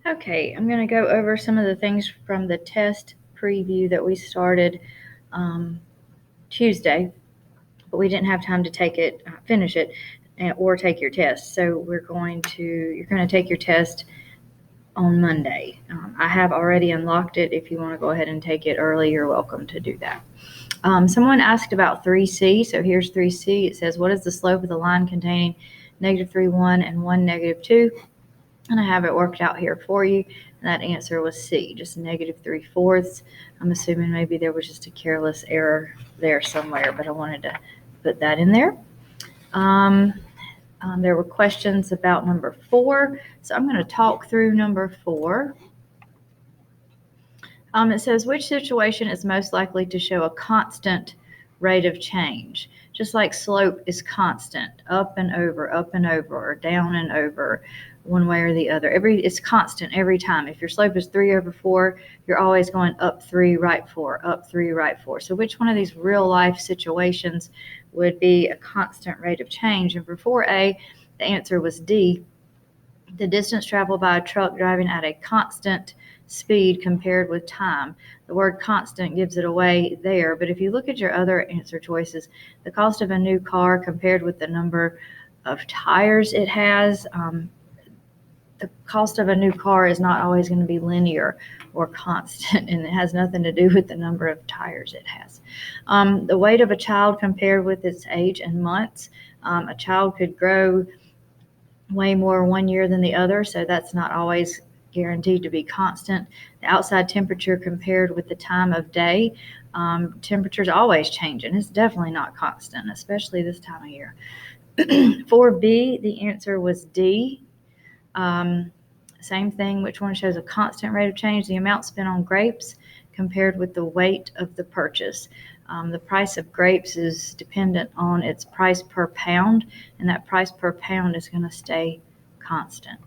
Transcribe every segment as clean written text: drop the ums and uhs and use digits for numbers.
Okay, I'm going to go over some of the things from the test preview that we started Tuesday, but we didn't have time to finish it, or take your test. So you're going to take your test on Monday. I have already unlocked it. If you want to go ahead and take it early, you're welcome to do that. Someone asked about 3C. So here's 3C. It says, what is the slope of the line containing -3, 1, and 1, -2? And I have it worked out here for you. And that answer was C, just -3/4. I'm assuming maybe there was just a careless error there somewhere, but I wanted to put that in there. There were questions about number 4, so I'm going to talk through number 4. It says, which situation is most likely to show a constant rate of change? Just like slope is constant, up and over, or down and over, one way or the other. It's constant every time. If your slope is 3/4, you're always going up 3, right 4, up 3, right 4. So which one of these real life situations would be a constant rate of change? And for 4A, the answer was D. The distance traveled by a truck driving at a constant speed compared with time. The word constant gives it away there, but if you look at your other answer choices, the cost of a new car compared with the number of tires it has, the cost of a new car is not always going to be linear or constant, and it has nothing to do with the number of tires it has. The weight of a child compared with its age and months. A child could grow way more one year than the other, so that's not always guaranteed to be constant. The outside temperature compared with the time of day. Temperature's always changing. It's definitely not constant, especially this time of year. For B, the answer was D. Same thing, which one shows a constant rate of change? The amount spent on grapes compared with the weight of the purchase. The price of grapes is dependent on its price per pound, and that price per pound is going to stay constant.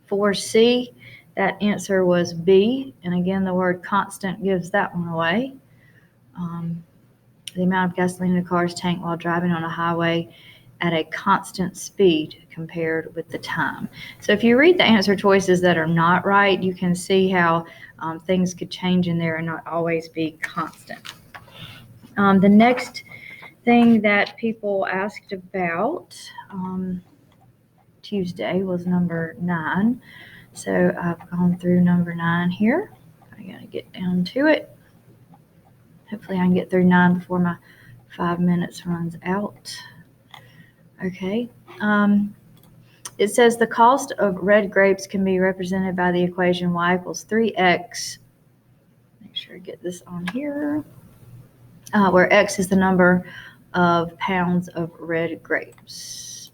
For C, that answer was B, and again, the word constant gives that one away. The amount of gasoline in a car's tank while driving on a highway at a constant speed compared with the time. So if you read the answer choices that are not right, you can see how things could change in there and not always be constant. The next thing that people asked about Tuesday was number 9. So I've gone through number 9 here. I gotta get down to it. Hopefully I can get through 9 before my 5 minutes runs out. Okay. It says the cost of red grapes can be represented by the equation y equals 3x. Make sure I get this on here. Where x is the number of pounds of red grapes.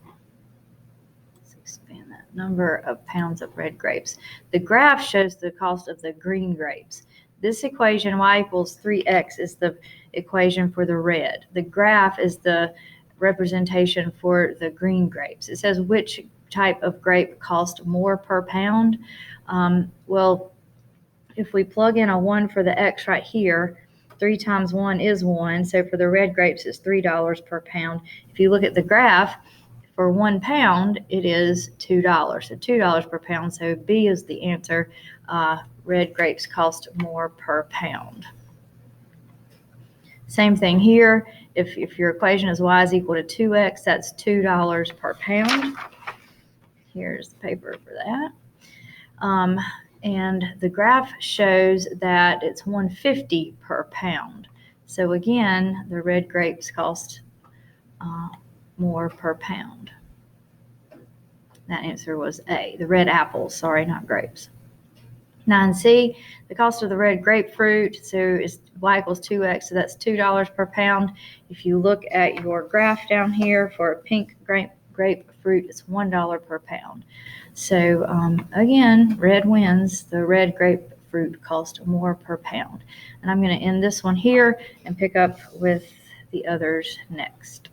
Let's expand that. Number of pounds of red grapes. The graph shows the cost of the green grapes. This equation, y equals 3x, is the equation for the red. The graph is the representation for the green grapes. It says which type of grape cost more per pound. Well, if we plug in a 1 for the x right here, 3 times 1 is 1. So for the red grapes, it's $3 per pound. If you look at the graph, for 1 pound, it is $2. So $2 per pound. So B is the answer. Red grapes cost more per pound. Same thing here. If your equation is y is equal to 2x, that's $2 per pound. Here's the paper for that. And the graph shows that it's $1.50 per pound. So again, the red grapes cost more per pound. That answer was A. The red apples, sorry, not grapes. 9C, the cost of the red grapefruit, so is y equals 2x, so that's $2 per pound. If you look at your graph down here for a pink grapefruit, it's $1 per pound. So again, red wins. The red grapefruit cost more per pound. And I'm going to end this one here and pick up with the others next.